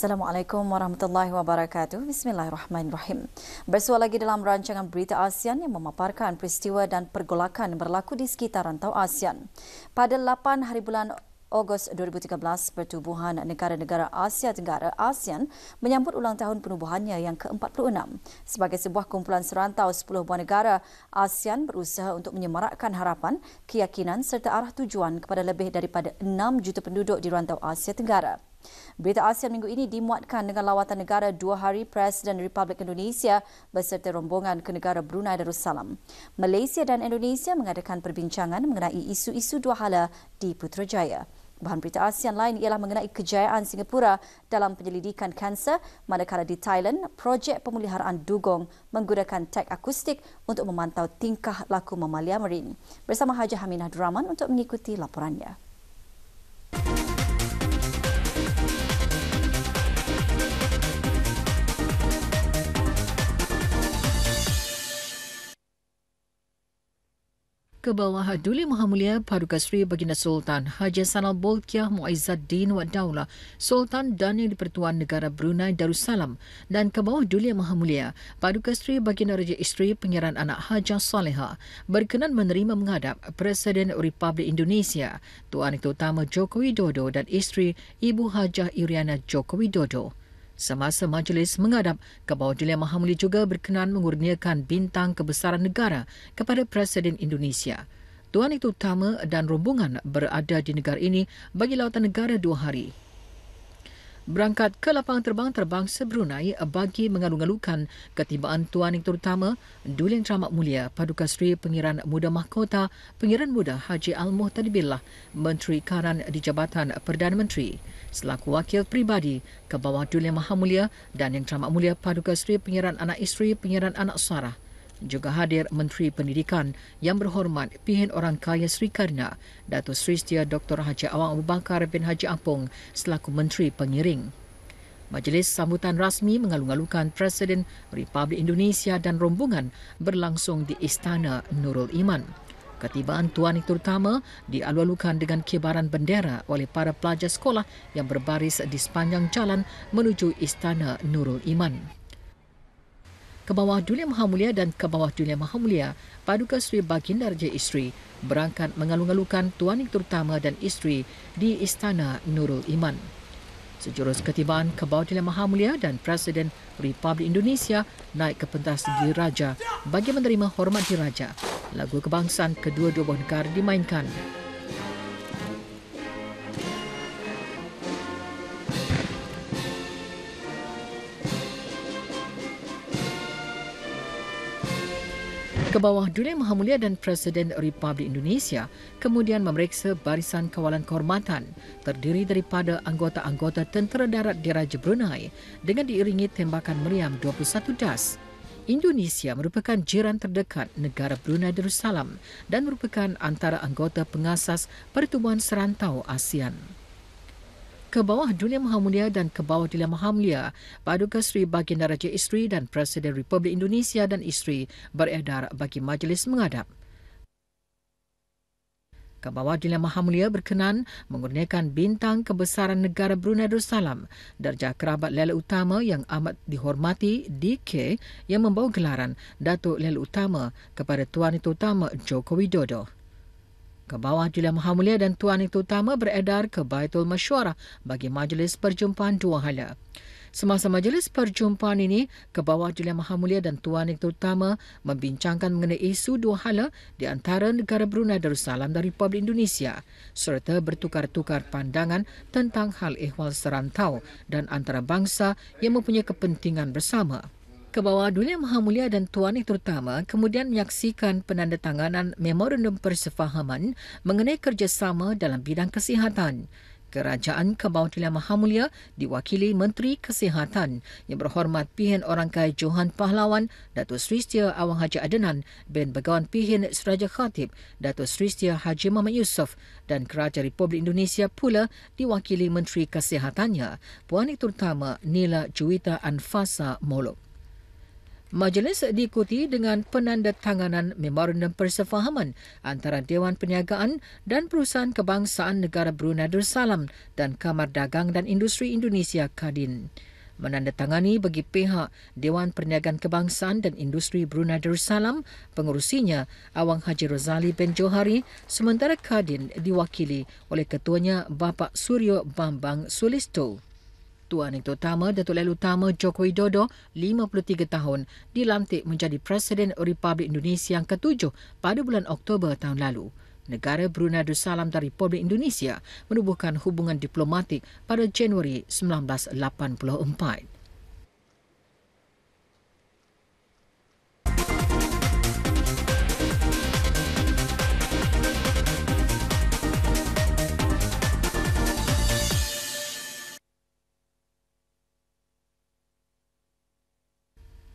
Assalamualaikum warahmatullahi wabarakatuh. Bismillahirrahmanirrahim. Bersua lagi dalam rancangan Berita ASEAN yang memaparkan peristiwa dan pergolakan yang berlaku di sekitar rantau ASEAN. Pada 8 hari bulan Ogos 2013, Pertubuhan Negara-Negara Asia Tenggara ASEAN menyambut ulang tahun penubuhannya yang ke-46. Sebagai sebuah kumpulan serantau 10 buah negara, ASEAN berusaha untuk menyemarakkan harapan, keyakinan serta arah tujuan kepada lebih daripada 6 juta penduduk di rantau Asia Tenggara. Berita ASEAN minggu ini dimuatkan dengan lawatan negara 2 hari Presiden Republik Indonesia beserta rombongan ke negara Brunei Darussalam. Malaysia dan Indonesia mengadakan perbincangan mengenai isu-isu dua hala di Putrajaya. Bahan berita ASEAN lain ialah mengenai kejayaan Singapura dalam penyelidikan kanser, manakala di Thailand, projek pemeliharaan dugong menggunakan tek akustik untuk memantau tingkah laku mamalia marin. Bersama Haji Haminah Duraman untuk mengikuti laporannya. Ke bawah Duli Maha Mulia Paduka Seri Baginda Sultan Haji Sanal Bolkiah Muizzaddin Wad Daulah Sultan dan Yang di-Pertuan Negara Brunei Darussalam dan ke bawah Duli Maha Mulia Paduka Seri Baginda Raja Isteri Pengiran Anak Hajah Saleha berkenan menerima menghadap Presiden Republik Indonesia Tuan Itu Utama Joko Widodo dan isteri Ibu Hajah Iriana Joko Widodo. Semasa majlis menghadap, ke bawah Duli Maha Mulia juga berkenan mengurniakan bintang kebesaran negara kepada Presiden Indonesia. Tuan Itu Utama dan rombongan berada di negara ini bagi lawatan negara 2 hari. Berangkat ke lapangan terbang terbangsa Brunei bagi mengalu-alukan ketibaan Tuan Yang Terutama Duli Yang Teramat Mulia Paduka Seri Pengiran Muda Mahkota Pengiran Muda Haji Al-Muhtadi Billah Menteri Kanan di Jabatan Perdana Menteri selaku wakil peribadi ke bawah Duli Yang Maha Mulia dan Yang Teramat Mulia Paduka Seri Pengiran Anak Isteri Pengiran Anak Sarah. Juga hadir Menteri Pendidikan Yang Berhormat Pihin Orang Kaya Sri Karna, Datuk Seri Setia Dr. Haji Awang Abu Bakar bin Haji Apong selaku Menteri Pengiring. Majlis sambutan rasmi mengalu-alukan Presiden Republik Indonesia dan rombongan berlangsung di Istana Nurul Iman. Ketibaan Tuan Yang Terutama dialu-alukan dengan kibaran bendera oleh para pelajar sekolah yang berbaris di sepanjang jalan menuju Istana Nurul Iman. Ke bawah Duli Maha Mulia dan ke bawah Duli Maha Mulia Paduka Seri Baginda Raja Isteri berangkat mengalu-alukan Tuan Yang Terutama dan isteri di Istana Nurul Iman. Sejurus ketibaan ke bawah Duli Maha Mulia dan Presiden Republik Indonesia naik ke pentas diraja bagi menerima hormat diraja. Lagu kebangsaan kedua-dua buah negara dimainkan. Ke bawah Duli Maha Mulia dan Presiden Republik Indonesia kemudian memeriksa barisan kawalan kehormatan terdiri daripada anggota-anggota Tentera Darat Diraja Brunei dengan diiringi tembakan meriam 21 das. Indonesia merupakan jiran terdekat negara Brunei Darussalam dan merupakan antara anggota pengasas Pertubuhan Serantau ASEAN. Ke bawah Duli Maha Mulia dan ke bawah Duli Maha Mulia, Paduka Seri Baginda Raja Isteri dan Presiden Republik Indonesia dan isteri beredar bagi majlis menghadap. Ke bawah Duli Maha Mulia berkenan mengurniakan bintang kebesaran negara Brunei Darussalam darjah kerabat Lele Utama yang amat dihormati DK yang membawa gelaran Datuk Lele Utama kepada Tuan Itu Utama Joko Widodo. Ke bawah Duli Maha Mulia dan Tuan Itu Utama beredar ke Baitul Masyuarah bagi majlis perjumpaan 2 hala. Semasa majlis perjumpaan ini, ke bawah Duli Maha Mulia dan Tuan Itu Utama membincangkan mengenai isu 2 hala di antara negara Brunei Darussalam dan Republik Indonesia serta bertukar-tukar pandangan tentang hal ehwal serantau dan antarabangsa yang mempunyai kepentingan bersama. Ke bawah Duli Maha Mulia dan Tuan Yang Terutama kemudian menyaksikan penandatanganan Memorandum Persefahaman mengenai kerjasama dalam bidang kesihatan. Kerajaan ke bawah Duli Maha Mulia diwakili Menteri Kesihatan Yang Berhormat Pihin Orang Kaya Johan Pahlawan, Datuk Seri Setia Awang Haji Adenan bin Begawan Pihin Seraja Khatib, Datuk Seri Setia Haji Muhammad Yusof dan Kerajaan Republik Indonesia pula diwakili Menteri Kesihatannya, Puan Yang Terutama Nila Juwita Anfasa Molok. Majlis diikuti dengan penandatanganan memorandum persefahaman antara Dewan Perniagaan dan Perusahaan Kebangsaan Negara Brunei Darussalam dan Kamar Dagang dan Industri Indonesia Kadin. Menandatangani bagi pihak Dewan Perniagaan Kebangsaan dan Industri Brunei Darussalam, pengurusinya Awang Haji Rozali bin Johari, sementara Kadin diwakili oleh ketuanya Bapa Suryo Bambang Sulisto. Tuan Itu Utama Datuk Lalu Utama Joko Widodo, 53 tahun, dilantik menjadi Presiden Republik Indonesia yang ke-7 pada bulan Oktober tahun lalu. Negara Brunei Darussalam dan Republik Indonesia menubuhkan hubungan diplomatik pada Januari 1984.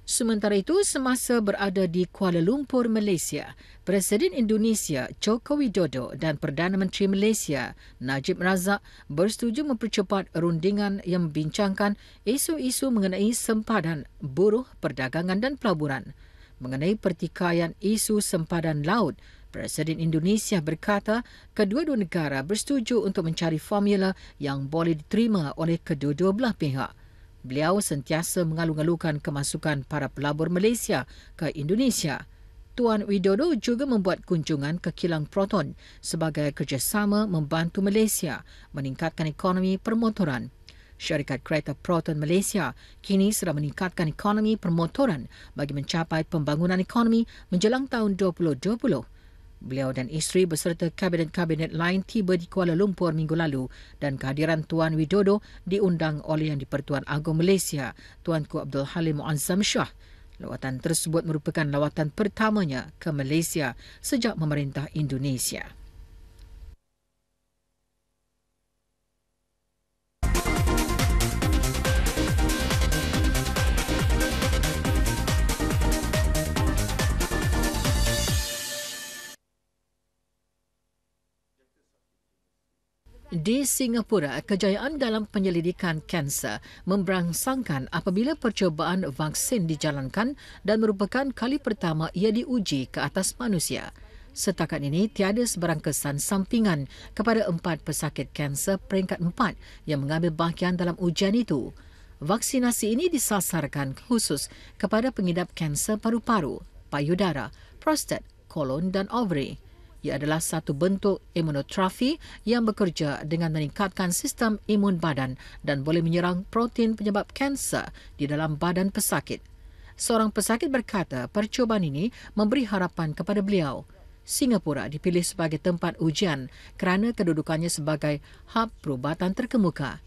Sementara itu, semasa berada di Kuala Lumpur, Malaysia, Presiden Indonesia Joko Widodo dan Perdana Menteri Malaysia Najib Razak bersetuju mempercepat rundingan yang membincangkan isu-isu mengenai sempadan buruh, perdagangan dan pelaburan. Mengenai pertikaian isu sempadan laut, Presiden Indonesia berkata kedua-dua negara bersetuju untuk mencari formula yang boleh diterima oleh kedua-dua belah pihak. Beliau sentiasa mengalu-alukan kemasukan para pelabur Malaysia ke Indonesia. Tuan Widodo juga membuat kunjungan ke kilang Proton sebagai kerjasama membantu Malaysia meningkatkan ekonomi permotoran. Syarikat Kereta Proton Malaysia kini sedang meningkatkan ekonomi permotoran bagi mencapai pembangunan ekonomi menjelang tahun 2020. Beliau dan isteri beserta kabinet-kabinet lain tiba di Kuala Lumpur minggu lalu dan kehadiran Tuan Widodo diundang oleh Yang di-Pertuan Agong Malaysia, Tuanku Abdul Halim Muazzam Shah. Lawatan tersebut merupakan lawatan pertamanya ke Malaysia sejak memerintah Indonesia. Di Singapura, kejayaan dalam penyelidikan kanser memberangsangkan apabila percubaan vaksin dijalankan dan merupakan kali pertama ia diuji ke atas manusia. Setakat ini, tiada sebarang kesan sampingan kepada 4 pesakit kanser peringkat 4 yang mengambil bahagian dalam ujian itu. Vaksinasi ini disasarkan khusus kepada pengidap kanser paru-paru, payudara, prostat, kolon dan ovary. Ia adalah satu bentuk imunoterapi yang bekerja dengan meningkatkan sistem imun badan dan boleh menyerang protein penyebab kanser di dalam badan pesakit. Seorang pesakit berkata percubaan ini memberi harapan kepada beliau. Singapura dipilih sebagai tempat ujian kerana kedudukannya sebagai hub perubatan terkemuka.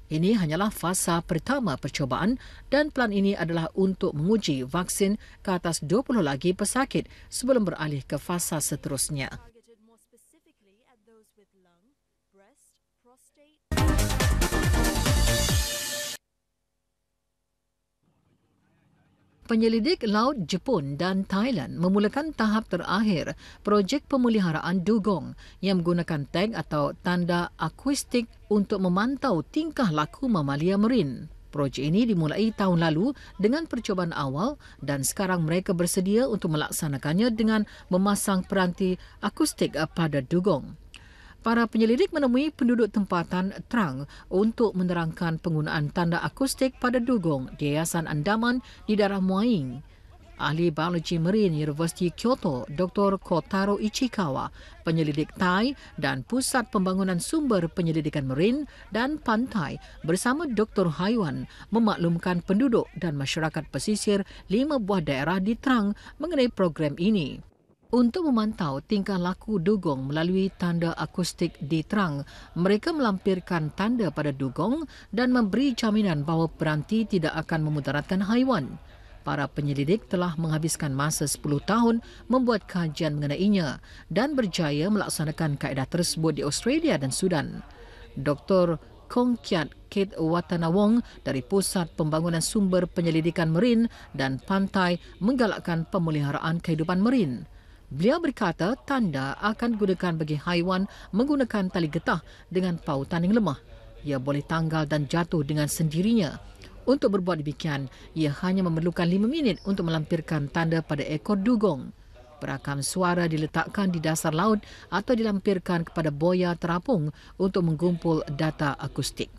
Ini hanyalah fasa pertama percubaan dan plan ini adalah untuk menguji vaksin ke atas 20 lagi pesakit sebelum beralih ke fasa seterusnya. Penyelidik laut Jepun dan Thailand memulakan tahap terakhir projek pemeliharaan dugong yang menggunakan tag atau tanda akustik untuk memantau tingkah laku mamalia marin. Projek ini dimulai tahun lalu dengan percubaan awal dan sekarang mereka bersedia untuk melaksanakannya dengan memasang peranti akustik pada dugong. Para penyelidik menemui penduduk tempatan Trang untuk menerangkan penggunaan tanda akustik pada dugong di Yayasan Andaman di daerah Muaing. Ahli Biologi Marin Universiti Kyoto, Dr. Kotaro Ichikawa, penyelidik Thai dan Pusat Pembangunan Sumber Penyelidikan Marin dan Pantai bersama Dr. Haiwan memaklumkan penduduk dan masyarakat pesisir 5 buah daerah di Trang mengenai program ini. Untuk memantau tingkah laku dugong melalui tanda akustik di Trang, mereka melampirkan tanda pada dugong dan memberi jaminan bahawa peranti tidak akan memudaratkan haiwan. Para penyelidik telah menghabiskan masa 10 tahun membuat kajian mengenainya dan berjaya melaksanakan kaedah tersebut di Australia dan Sudan. Dr. Kong Kiat Kit Watanawong dari Pusat Pembangunan Sumber Penyelidikan Marin dan Pantai menggalakkan pemeliharaan kehidupan marin. Beliau berkata tanda akan digunakan bagi haiwan menggunakan tali getah dengan pautan yang lemah. Ia boleh tanggal dan jatuh dengan sendirinya. Untuk berbuat demikian, ia hanya memerlukan 5 minit untuk melampirkan tanda pada ekor dugong. Perakam suara diletakkan di dasar laut atau dilampirkan kepada boya terapung untuk menggumpul data akustik.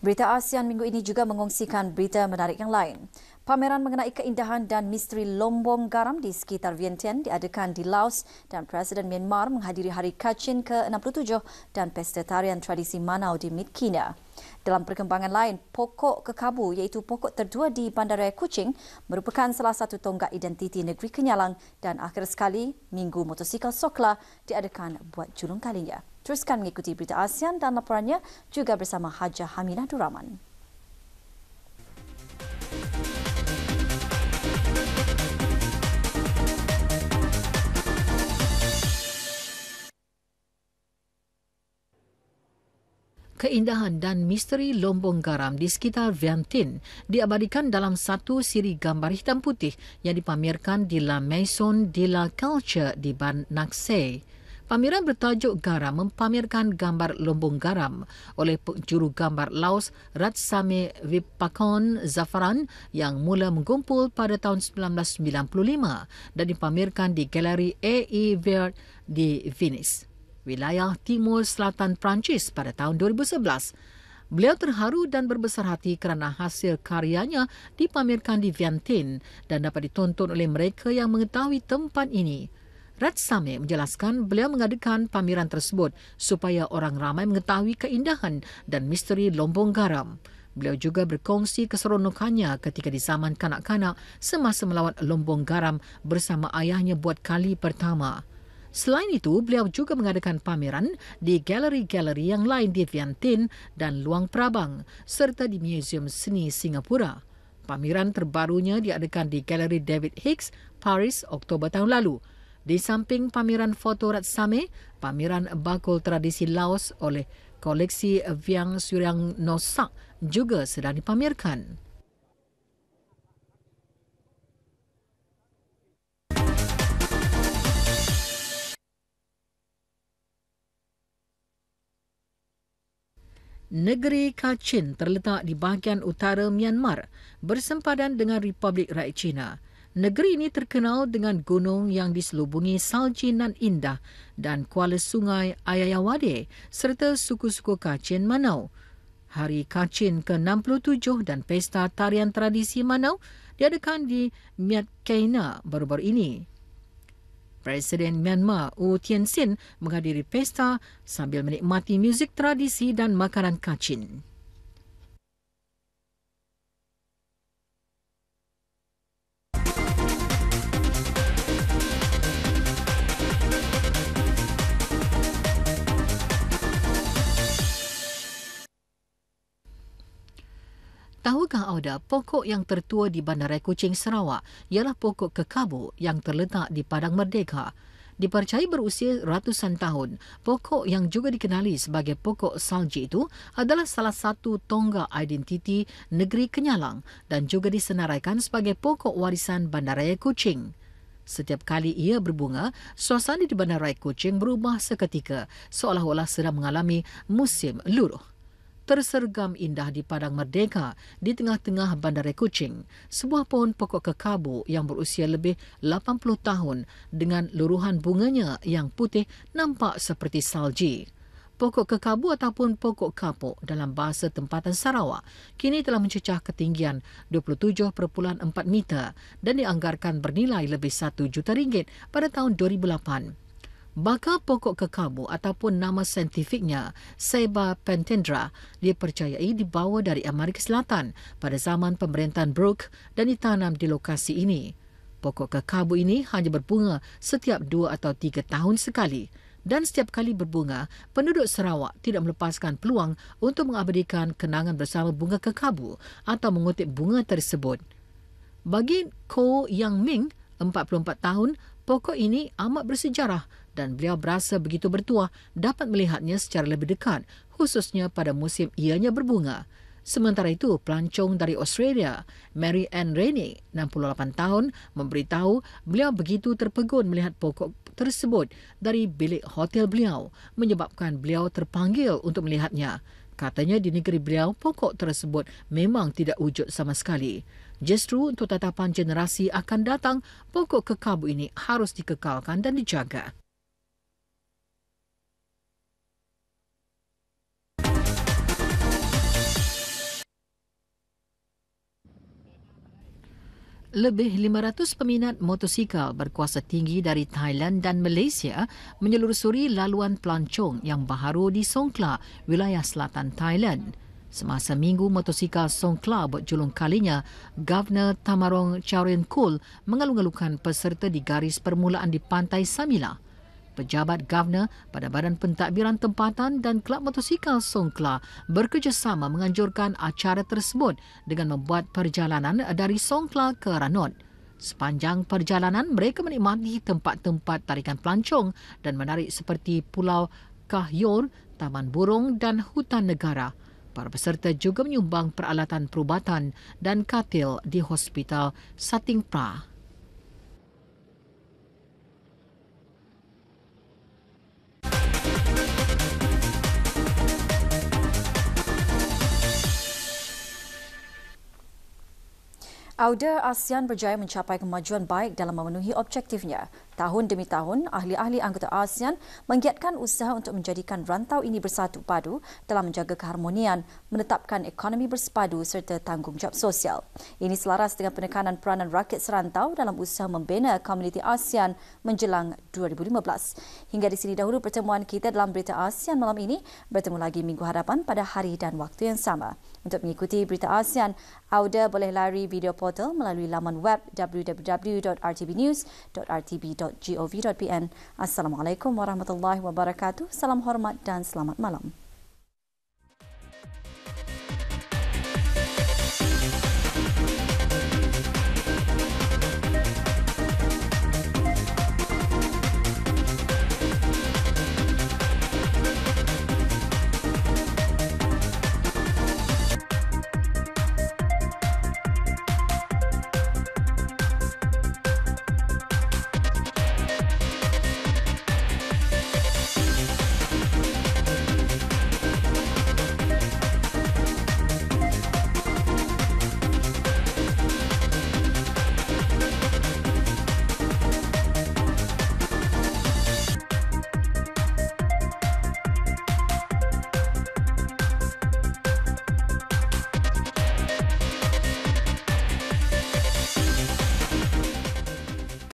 Berita ASEAN minggu ini juga mengongsikan berita menarik yang lain. Pameran mengenai keindahan dan misteri lombong garam di sekitar Vientiane diadakan di Laos dan Presiden Myanmar menghadiri Hari Kachin ke-67 dan Pesta Tarian Tradisi Manau di Midkina. Dalam perkembangan lain, pokok kekabu iaitu pokok tertua di Bandaraya Kuching merupakan salah satu tonggak identiti negeri Kenyalang dan akhir sekali Minggu Motosikal Sokla diadakan buat julung kalinya. Teruskan mengikuti berita ASEAN dan laporannya juga bersama Hajah Haminah Duraman. Keindahan dan misteri lombong garam di sekitar Vientiane diabadikan dalam satu siri gambar hitam putih yang dipamerkan di La Maison de la Culture di Ban Naksay. Pameran bertajuk Garam mempamerkan gambar lombong garam oleh juru gambar Laos Ratsame Vipakon Zafaran yang mula menggumpul pada tahun 1995 dan dipamerkan di Galeri A.E. Vert di Venice, wilayah Timur Selatan Perancis pada tahun 2011. Beliau terharu dan berbesar hati kerana hasil karyanya dipamerkan di Vientiane dan dapat ditonton oleh mereka yang mengetahui tempat ini. Ratsame menjelaskan beliau mengadakan pameran tersebut supaya orang ramai mengetahui keindahan dan misteri lombong garam. Beliau juga berkongsi keseronokannya ketika di zaman kanak-kanak semasa melawat lombong garam bersama ayahnya buat kali pertama. Selain itu, beliau juga mengadakan pameran di galeri-galeri yang lain di Vientiane dan Luang Prabang serta di Museum Seni Singapura. Pameran terbarunya diadakan di Galeri David Hicks, Paris, Oktober tahun lalu. Di samping pameran foto Ratsame, pameran bakul tradisi Laos oleh koleksi Viang Suriang Nosak juga sedang dipamerkan. Negeri Kachin terletak di bahagian utara Myanmar bersempadan dengan Republik Rakyat China. Negeri ini terkenal dengan gunung yang diselubungi salji nan indah dan kuala sungai Ayayawade serta suku-suku Kachin Manau. Hari Kachin ke-67 dan Pesta Tarian Tradisi Manau diadakan di Midkina baru-baru ini. Presiden Myanmar U Thein Sein menghadiri pesta sambil menikmati muzik tradisi dan makanan Kachin. Tahukah anda pokok yang tertua di Bandaraya Kuching, Sarawak ialah pokok kekabu yang terletak di Padang Merdeka. Dipercayai berusia ratusan tahun, pokok yang juga dikenali sebagai pokok salji itu adalah salah satu tonggak identiti negeri Kenyalang dan juga disenaraikan sebagai pokok warisan Bandaraya Kuching. Setiap kali ia berbunga, suasana di Bandaraya Kuching berubah seketika seolah-olah sedang mengalami musim luruh. Tersergam indah di Padang Merdeka di tengah-tengah Bandaraya Kuching, sebuah pohon pokok kekabu yang berusia lebih 80 tahun dengan luruhan bunganya yang putih nampak seperti salji. Pokok kekabu ataupun pokok kapuk dalam bahasa tempatan Sarawak kini telah mencecah ketinggian 27.4 meter dan dianggarkan bernilai lebih RM1 juta pada tahun 2008. Bakal pokok kekabu ataupun nama saintifiknya Ceiba pentandra dipercayai dibawa dari Amerika Selatan pada zaman pemerintahan Brooke dan ditanam di lokasi ini. Pokok kekabu ini hanya berbunga setiap 2 atau 3 tahun sekali dan setiap kali berbunga, penduduk Sarawak tidak melepaskan peluang untuk mengabadikan kenangan bersama bunga kekabu atau mengutip bunga tersebut. Bagi Ko Yang Ming, 44 tahun, pokok ini amat bersejarah dan beliau berasa begitu bertuah dapat melihatnya secara lebih dekat, khususnya pada musim ianya berbunga. Sementara itu, pelancong dari Australia, Mary Ann Rennie, 68 tahun, memberitahu beliau begitu terpegun melihat pokok tersebut dari bilik hotel beliau, menyebabkan beliau terpanggil untuk melihatnya. Katanya di negeri beliau, pokok tersebut memang tidak wujud sama sekali. Justru untuk tatapan generasi akan datang, pokok kekabu ini harus dikekalkan dan dijaga. Lebih 500 peminat motosikal berkuasa tinggi dari Thailand dan Malaysia menyelusuri laluan pelancong yang baharu di Songkhla, wilayah selatan Thailand. Semasa minggu motosikal Songkhla berjulung kalinya, Governor Thammarong Chairoengkul mengalu-alukan peserta di garis permulaan di Pantai Samila. Pejabat Governor pada Badan Pentadbiran Tempatan dan Kelab Motosikal Songkhla bekerjasama menganjurkan acara tersebut dengan membuat perjalanan dari Songkhla ke Ranod. Sepanjang perjalanan, mereka menikmati tempat-tempat tarikan pelancong dan menarik seperti Pulau Kahyor, Taman Burung dan Hutan Negara. Para peserta juga menyumbang peralatan perubatan dan katil di Hospital Satingpra. Auda ASEAN berjaya mencapai kemajuan baik dalam memenuhi objektifnya. Tahun demi tahun, ahli-ahli anggota ASEAN menggiatkan usaha untuk menjadikan rantau ini bersatu padu dalam menjaga keharmonian, menetapkan ekonomi bersepadu serta tanggungjawab sosial. Ini selaras dengan penekanan peranan rakyat serantau dalam usaha membina komuniti ASEAN menjelang 2015. Hingga di sini dahulu pertemuan kita dalam Berita ASEAN malam ini. Bertemu lagi minggu hadapan pada hari dan waktu yang sama. Untuk mengikuti Berita ASEAN, Auda boleh lari video portal melalui laman web www.rtbnews.rtb.gov.pn. Assalamualaikum warahmatullahi wabarakatuh. Salam hormat dan selamat malam.